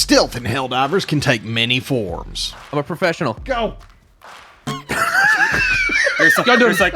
Stealth in Helldivers can take many forms. I'm a professional. Go! There's like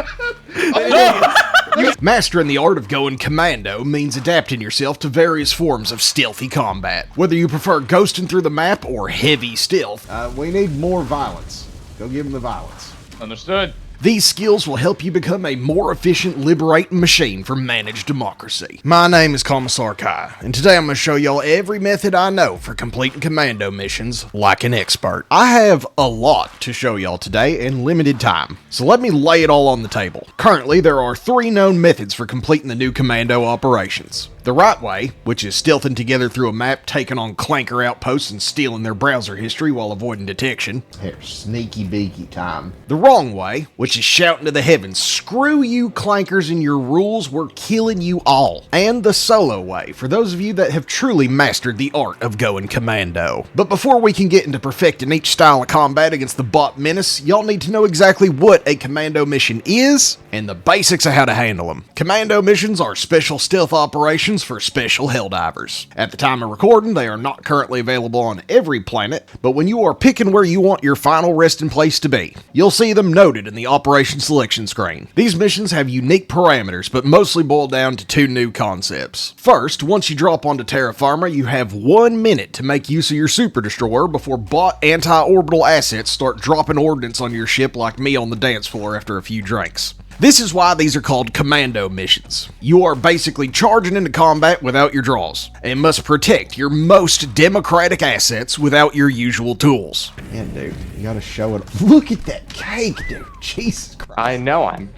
Mastering the art of going commando means adapting yourself to various forms of stealthy combat. Whether you prefer ghosting through the map or heavy stealth. We need more violence. Go give them the violence. Understood. These skills will help you become a more efficient liberating machine for managed democracy. My name is Commissar Kai, and today I'm going to show y'all every method I know for completing commando missions like an expert. I have a lot to show y'all today in limited time, so let me lay it all on the table. Currently, there are 3 known methods for completing the new commando operations. The right way, which is stealthing together through a map, taking on clanker outposts and stealing their browser history while avoiding detection. Here's sneaky beaky time. The wrong way, which is shouting to the heavens, screw you clankers and your rules, we're killing you all. And the solo way, for those of you that have truly mastered the art of going commando. But before we can get into perfecting each style of combat against the bot menace, y'all need to know exactly what a commando mission is and the basics of how to handle them. Commando missions are special stealth operations for special helldivers. At the time of recording, they are not currently available on every planet, but when you are picking where you want your final resting place to be, you'll see them noted in the operation selection screen. These missions have unique parameters, but mostly boil down to 2 new concepts. First, once you drop onto Terra Firma, you have 1 minute to make use of your super destroyer before bot anti-orbital assets start dropping ordnance on your ship like me on the dance floor after a few drinks. This is why these are called commando missions. You are basically charging into combat without your draws, and must protect your most democratic assets without your usual tools. Man, dude, you gotta show it. Look at that cake, dude. Jesus Christ. I know, I'm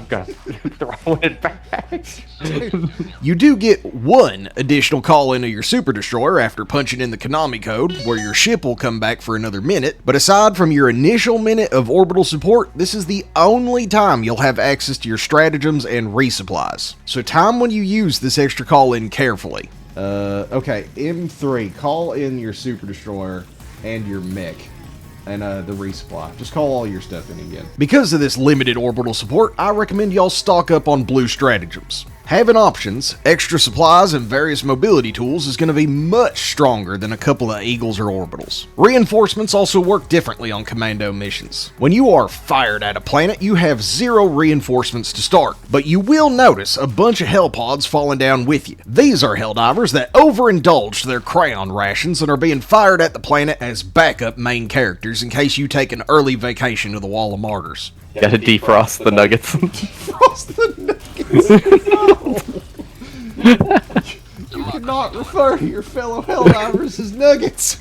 gonna throw it back. You do get 1 additional call into your super destroyer after punching in the Konami code, where your ship will come back for another minute, but aside from your initial minute of orbital support, this is the only time you'll have access to your stratagems and resupplies. So time when you use this extra call in carefully. Okay, M3, call in your super destroyer and your mech. And the resupply. Just call all your stuff in again. Because of this limited orbital support, I recommend y'all stock up on blue stratagems. Having options, extra supplies, and various mobility tools is going to be much stronger than a couple of eagles or orbitals. Reinforcements also work differently on commando missions. When you are fired at a planet, you have 0 reinforcements to start, but you will notice a bunch of hell pods falling down with you. These are helldivers that overindulged their crayon rations and are being fired at the planet as backup main characters in case you take an early vacation to the Wall of Martyrs. You gotta defrost the nuggets. Defrost the nuggets. No. You cannot refer to your fellow helldivers as nuggets.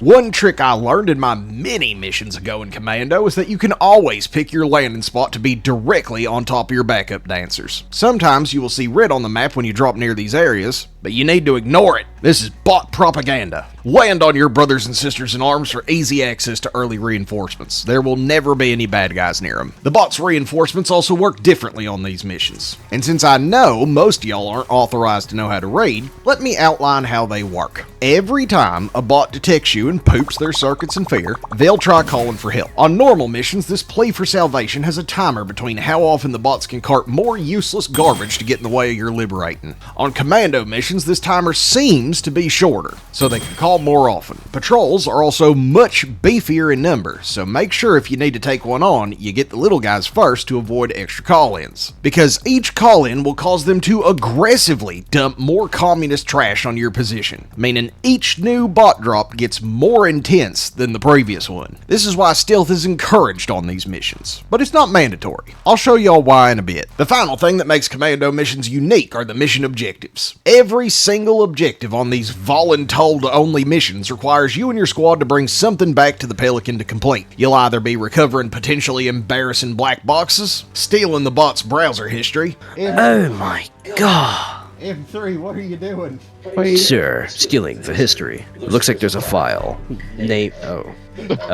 One trick I learned in my many missions of going commando is that you can always pick your landing spot to be directly on top of your backup dancers. Sometimes you will see red on the map when you drop near these areas, but you need to ignore it. This is bot propaganda. Land on your brothers and sisters in arms for easy access to early reinforcements. There will never be any bad guys near them. The bot's reinforcements also work differently on these missions. And since I know most of y'all aren't authorized to know how to raid, let me outline how they work. Every time a bot detects you and poops their circuits in fear, they'll try calling for help. On normal missions, this plea for salvation has a timer between how often the bots can cart more useless garbage to get in the way of your liberating. On commando missions, this timer seems to be shorter, so they can call more often. Patrols are also much beefier in number, so make sure if you need to take one on, you get the little guys first to avoid extra call-ins. Because each call-in will cause them to aggressively dump more communist trash on your position, meaning each new bot drop gets more intense than the previous one. This is why stealth is encouraged on these missions, but it's not mandatory. I'll show y'all why in a bit. The final thing that makes commando missions unique are the mission objectives. Every single objective on these voluntold-only missions requires you and your squad to bring something back to the Pelican to complete. You'll either be recovering potentially embarrassing black boxes, stealing the bot's browser history. Oh my god. M3, what are you doing? Sir, stealing the history. It looks like there's a file. Name. Oh.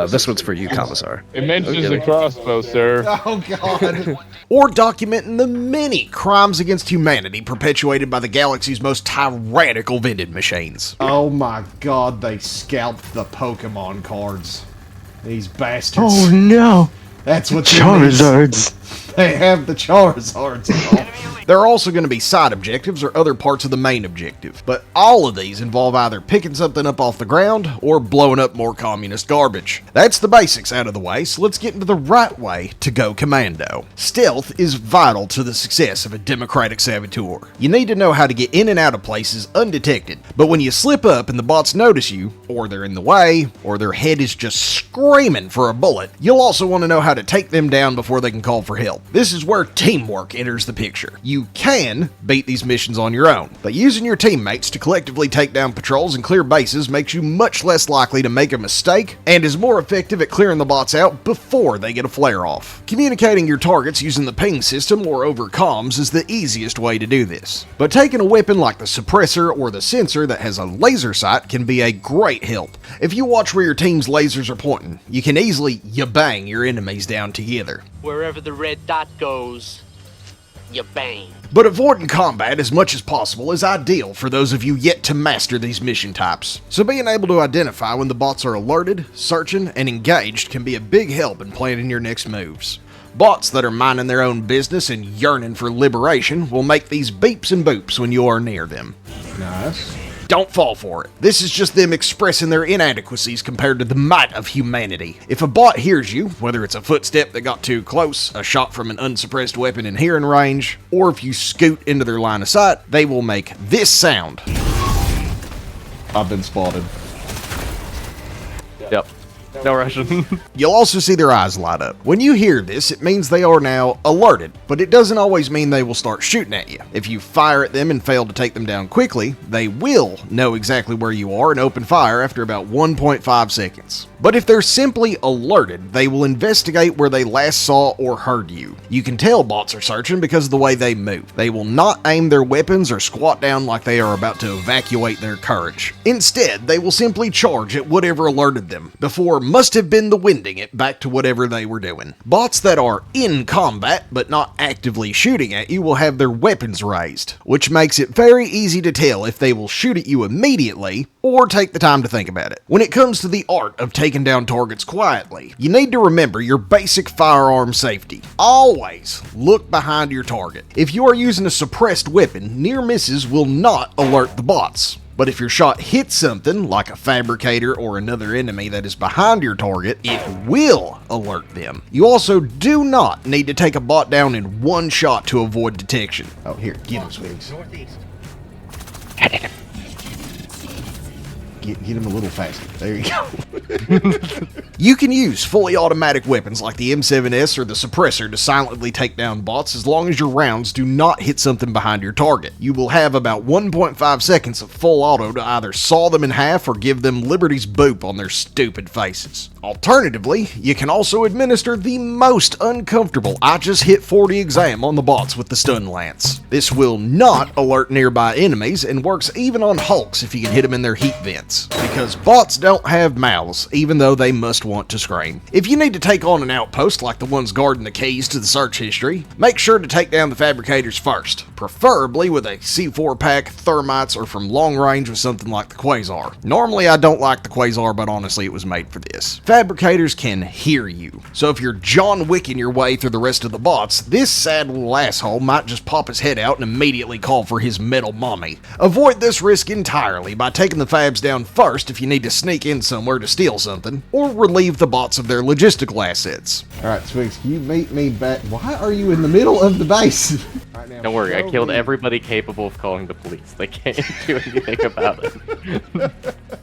This one's for you, Commissar. It mentions a crossbow, sir. Oh, God. Or documenting the many crimes against humanity perpetuated by the galaxy's most tyrannical vending machines. Oh, my God, they scalped the Pokemon cards. These bastards. Oh, no. That's what Charizards. they have the Charizards and all. There are also going to be side objectives or other parts of the main objective, but all of these involve either picking something up off the ground or blowing up more communist garbage. That's the basics out of the way, so let's get into the right way to go commando. Stealth is vital to the success of a democratic saboteur. You need to know how to get in and out of places undetected, but when you slip up and the bots notice you, or they're in the way, or their head is just screaming for a bullet, you'll also want to know how to take them down before they can call for help. This is where teamwork enters the picture. You can beat these missions on your own, but using your teammates to collectively take down patrols and clear bases makes you much less likely to make a mistake and is more effective at clearing the bots out before they get a flare off. Communicating your targets using the ping system or over comms is the easiest way to do this, but taking a weapon like the suppressor or the sensor that has a laser sight can be a great help. If you watch where your team's lasers are pointing, you can easily bang your enemies down together. Wherever the red dot goes, you bang. But avoiding combat as much as possible is ideal for those of you yet to master these mission types. So being able to identify when the bots are alerted, searching, and engaged can be a big help in planning your next moves. Bots that are minding their own business and yearning for liberation will make these beeps and boops when you are near them. Nice. Don't fall for it. This is just them expressing their inadequacies compared to the might of humanity. If a bot hears you, whether it's a footstep that got too close, a shot from an unsuppressed weapon in hearing range, or if you scoot into their line of sight, they will make this sound. I've been spotted. Yep. No Russian. You'll also see their eyes light up. When you hear this, it means they are now alerted, but it doesn't always mean they will start shooting at you. If you fire at them and fail to take them down quickly, they will know exactly where you are and open fire after about 1.5 seconds. But if they're simply alerted, they will investigate where they last saw or heard you. You can tell bots are searching because of the way they move. They will not aim their weapons or squat down like they are about to evacuate their courage. Instead, they will simply charge at whatever alerted them, before must have been the winding it back to whatever they were doing. Bots that are in combat but not actively shooting at you will have their weapons raised, which makes it very easy to tell if they will shoot at you immediately or take the time to think about it. When it comes to the art of taking down targets quietly, you need to remember your basic firearm safety. Always look behind your target. If you are using a suppressed weapon, near misses will not alert the bots. But if your shot hits something, like a fabricator or another enemy that is behind your target, it will alert them. You also do not need to take a bot down in one shot to avoid detection. Oh, here, get him, Swigs. Get him a little faster. There you go. You can use fully automatic weapons like the M7S or the suppressor to silently take down bots as long as your rounds do not hit something behind your target. You will have about 1.5 seconds of full auto to either saw them in half or give them Liberty's boop on their stupid faces. Alternatively, you can also administer the most uncomfortable I just hit 40 exam on the bots with the stun lance. This will not alert nearby enemies and works even on hulks if you can hit them in their heat vents, because bots don't have mouths even though they must want to scream. If you need to take on an outpost like the ones guarding the keys to the search history, make sure to take down the fabricators first, preferably with a C4 pack, thermites, or from long range with something like the Quasar. Normally I don't like the Quasar, but honestly it was made for this. Fabricators can hear you, so if you're John Wicking your way through the rest of the bots, this sad little asshole might just pop his head out and immediately call for his metal mommy. Avoid this risk entirely by taking the fabs down first if you need to sneak in somewhere to steal something, or relieve the bots of their logistical assets. Alright, Swigs, can you meet me back? Why are you in the middle of the base? Right now, Don't worry, I killed everybody capable of calling the police. They can't do anything about it.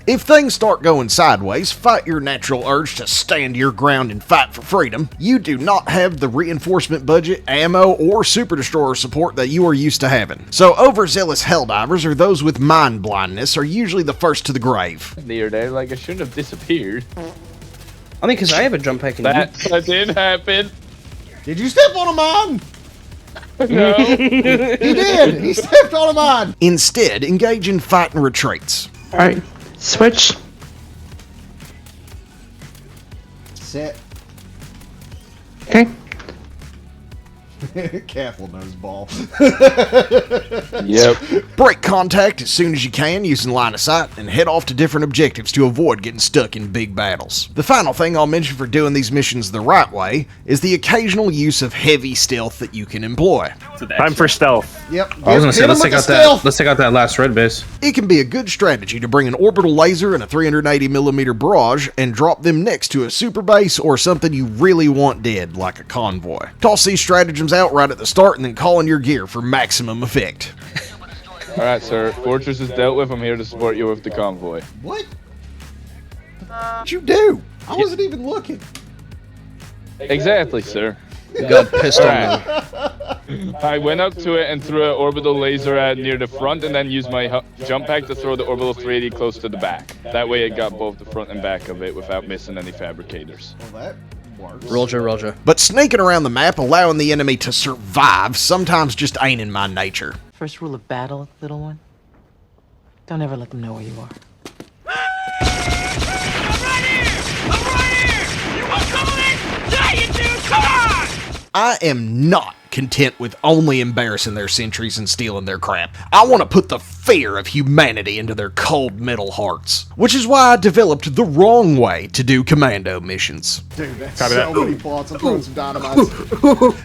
If things start going sideways, fight your natural urge to stand your ground and fight for freedom. You do not have the reinforcement budget, ammo, or super destroyer support that you are used to having. So overzealous helldivers or those with mind blindness are usually the first to the grave. Near there, like I shouldn't have disappeared. I mean, because I have a jump pack and That did happen. Did you step on a mine? No. He did! He stepped on a mine! Instead, engage in fight and retreats. Alright, switch. Set. Okay. Careful, noseball. Yep. Break contact as soon as you can using line of sight and head off to different objectives to avoid getting stuck in big battles. The final thing I'll mention for doing these missions the right way is the occasional use of heavy stealth that you can employ. Time for stealth. Yep. I was gonna say, hit let's him take with out the that. stealth. Let's take out that last red base. It can be a good strategy to bring an orbital laser and a 380mm barrage and drop them next to a super base or something you really want dead, like a convoy. Toss these stratagems out right at the start and then call in your gear for maximum effect. Alright, sir. Fortress is dealt with. I'm here to support you with the convoy. What? What'd you do? I wasn't even looking. Exactly, sir. You got pissed on me. I went up to it and threw an orbital laser at near the front and then used my jump pack to throw the orbital 380 close to the back. That way it got both the front and back of it without missing any fabricators. Well, that works. Roger. But sneaking around the map, allowing the enemy to survive, sometimes just ain't in my nature. First rule of battle, little one. Don't ever let them know where you are. I am not content with only embarrassing their sentries and stealing their crap. I want to put the fear of humanity into their cold metal hearts. Which is why I developed the wrong way to do commando missions. Dude, that's so many plots. I'm throwing some dynamite.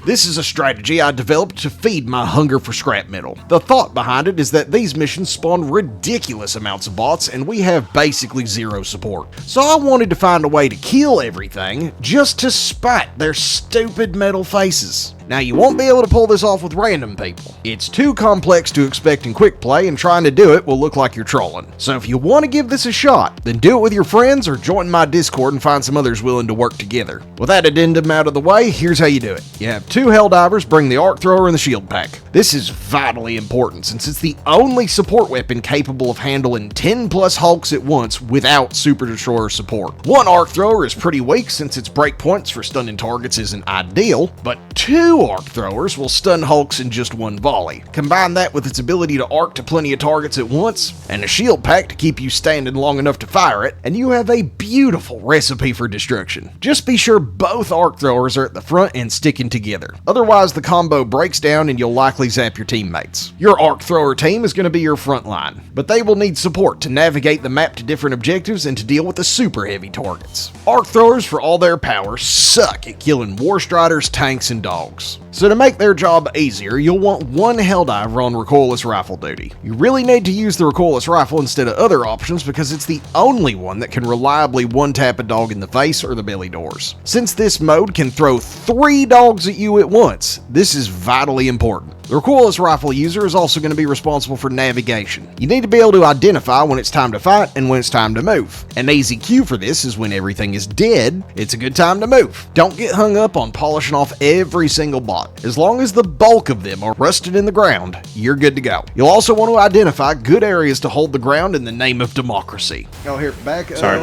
This is a strategy I developed to feed my hunger for scrap metal. The thought behind it is that these missions spawn ridiculous amounts of bots and we have basically zero support. So I wanted to find a way to kill everything just to spite their stupid metal faces. Now you won't be able to pull this off with random people. It's too complex to expect in quick play and trying to do it will look like you're trolling. So if you want to give this a shot, then do it with your friends or join my Discord and find some others willing to work together. With that addendum out of the way, here's how you do it. You have 2 helldivers bring the arc thrower and the shield pack. This is vitally important since it's the only support weapon capable of handling 10 plus hulks at once without super destroyer support. 1 arc thrower is pretty weak since its break points for stunning targets isn't ideal, but 2 arc throwers will stun hulks in just 1 volley. Combine that with its ability to arc to plenty of targets at once, and a shield pack to keep you standing long enough to fire it, and you have a beautiful recipe for destruction. Just be sure both arc throwers are at the front and sticking together. Otherwise the combo breaks down and you'll likely zap your teammates. Your arc thrower team is going to be your front line, but they will need support to navigate the map to different objectives and to deal with the super heavy targets. Arc throwers, for all their power, suck at killing war striders, tanks, and dogs. So to make their job easier, you'll want 1 helldiver on recoilless rifle duty. You really need to use the recoilless rifle instead of other options because it's the only one that can reliably one-tap a dog in the face or the belly doors. Since this mode can throw 3 dogs at you at once, this is vitally important. The recoilless rifle user is also going to be responsible for navigation. You need to be able to identify when it's time to fight and when it's time to move. An easy cue for this is when everything is dead, it's a good time to move. Don't get hung up on polishing off every single bot. As long as the bulk of them are rusted in the ground, you're good to go. You'll also want to identify good areas to hold the ground in the name of democracy. Oh, here, back. Sorry.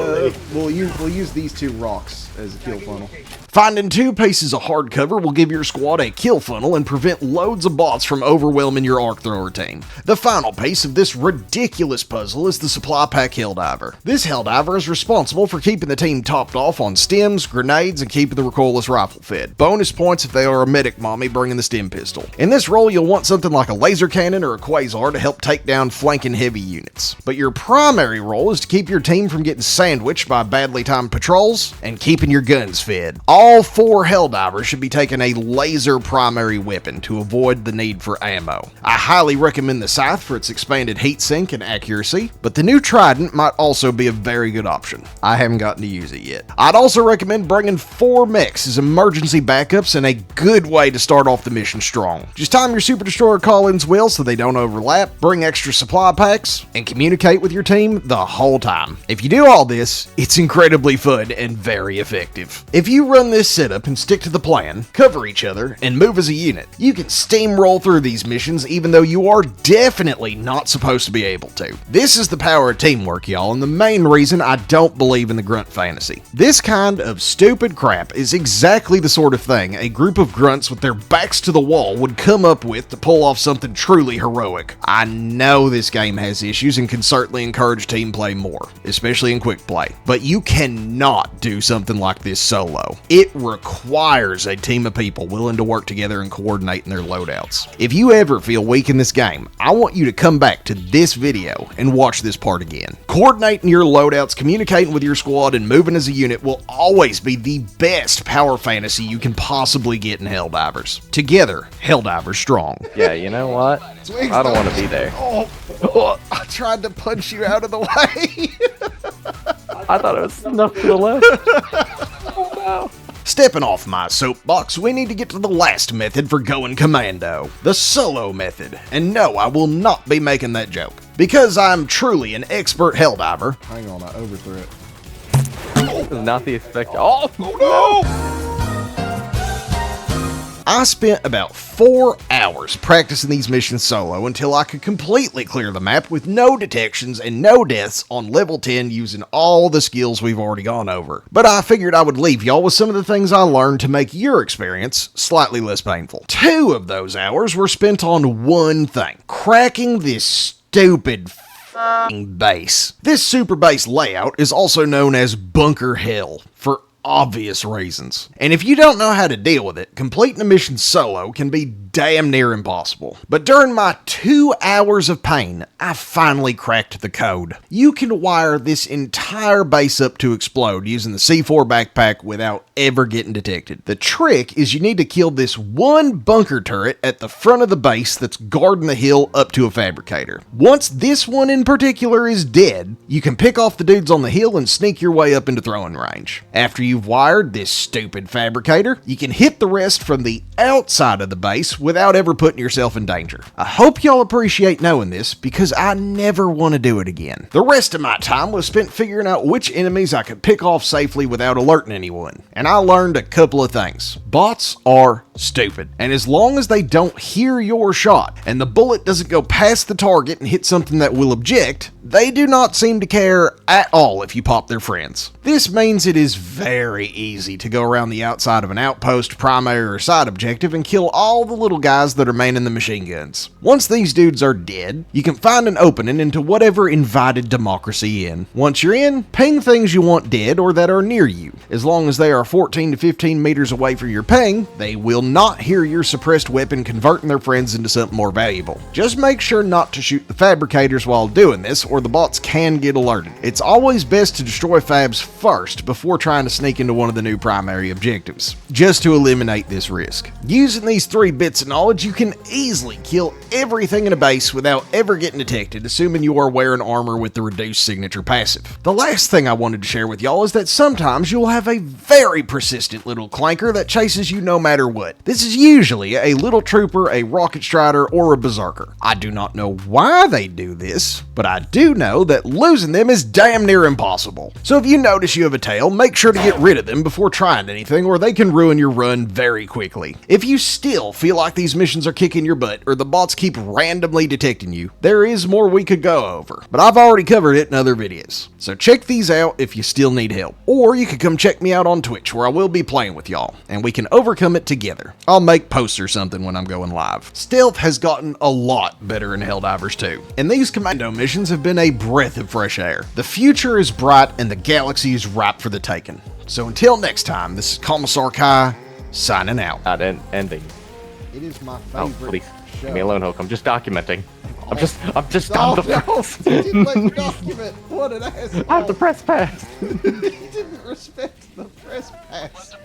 We'll use these 2 rocks as a kill funnel. Finding 2 pieces of hardcover will give your squad a kill funnel and prevent loads of bots from overwhelming your arc thrower team. The final piece of this ridiculous puzzle is the supply pack helldiver. This helldiver is responsible for keeping the team topped off on stems, grenades, and keeping the recoilless rifle fed. Bonus points if they are a medic mommy bringing the stem pistol. In this role, you'll want something like a laser cannon or a quasar to help take down flanking heavy units. But your primary role is to keep your team from getting sandwiched by badly timed patrols and keeping your guns fed. All 4 helldivers should be taking a laser primary weapon to avoid the need for ammo. I highly recommend the scythe for its expanded heatsink and accuracy, but the new trident might also be a very good option. I haven't gotten to use it yet. I'd also recommend bringing 4 mechs as emergency backups and a good way to start off the mission strong. Just time your super destroyer call-ins well so they don't overlap, bring extra supply packs, and communicate with your team the whole time. If you do all this, it's incredibly fun and very effective. If you run this setup and stick to the plan, cover each other, and move as a unit, you can steamroll through these missions even though you are definitely not supposed to be able to. This is the power of teamwork, y'all, and the main reason I don't believe in the grunt fantasy. This kind of stupid crap is exactly the sort of thing a group of grunts with their backs to the wall would come up with to pull off something truly heroic. I know this game has issues and can certainly encourage team play more, especially in quick play, but you cannot do something like this solo. It requires a team of people willing to work together and coordinate in their loadouts. If you ever feel weak in this game, I want you to come back to this video and watch this part again. Coordinating your loadouts, communicating with your squad, and moving as a unit will always be the best power fantasy you can possibly get in Helldivers. Together, Helldivers strong. Yeah, you know what? I don't want to be there. Oh, I tried to punch you out of the way. I thought it was snuffed to the left. Oh no. Stepping off my soapbox, we need to get to the last method for going commando, the solo method. And no, I will not be making that joke. Because I'm truly an expert helldiver. Hang on, I overthrew it. This is not the expected. Oh no! I spent about 4 hours practicing these missions solo until I could completely clear the map with no detections and no deaths on level 10 using all the skills we've already gone over. But I figured I would leave y'all with some of the things I learned to make your experience slightly less painful. 2 of those hours were spent on one thing: cracking this stupid base. This super base layout is also known as bunker hell for obvious reasons. And if you don't know how to deal with it, completing a mission solo can be damn near impossible. But during my 2 hours of pain, I finally cracked the code. You can wire this entire base up to explode using the C4 backpack without ever getting detected. The trick is you need to kill this one bunker turret at the front of the base that's guarding the hill up to a fabricator. Once this one in particular is dead, you can pick off the dudes on the hill and sneak your way up into throwing range. After you've wired this stupid fabricator, you can hit the rest from the outside of the base without ever putting yourself in danger. I hope y'all appreciate knowing this because I never want to do it again. The rest of my time was spent figuring out which enemies I could pick off safely without alerting anyone. And I learned a couple of things. Bots are stupid. And as long as they don't hear your shot and the bullet doesn't go past the target and hit something that will object, they do not seem to care at all if you pop their friends. This means it is very easy to go around the outside of an outpost, primary, or side objective and kill all the little guys that are manning the machine guns. Once these dudes are dead, you can find an opening into whatever invited democracy in. Once you're in, ping things you want dead or that are near you. As long as they are 14 to 15 meters away from your ping, they will not hear your suppressed weapon converting their friends into something more valuable. Just make sure not to shoot the fabricators while doing this, or the bots can get alerted. It's always best to destroy fabs first before trying to sneak into one of the new primary objectives, just to eliminate this risk. Using these 3 bits of knowledge, you can easily kill everything in a base without ever getting detected, assuming you are wearing armor with the reduced signature passive. The last thing I wanted to share with y'all is that sometimes you'll have a very persistent little clanker that chases you no matter what. This is usually a little trooper, a rocket strider, or a berserker. I do not know why they do this, but I do know that losing them is damn near impossible. So if you notice you have a tail, make sure to get rid of them before trying anything, or they can ruin your run very quickly. If you still feel like these missions are kicking your butt, or the bots keep randomly detecting you, there is more we could go over, but I've already covered it in other videos. So check these out if you still need help. Or you could come check me out on Twitch, where I will be playing with y'all, and we can overcome it together. I'll make posts or something when I'm going live. Stealth has gotten a lot better in Helldivers 2, and these commando missions have been a breath of fresh air. The future is bright and the galaxy is ripe for the taking. So until next time, this is Commissar Kai, signing out. Not ending. It is my Oh, favorite please. show. Leave me alone, Hulk. I'm just documenting. I'm just Oh, on the no. press. He didn't let you document. What an asshole. I have the press pass. He didn't respect the press pass.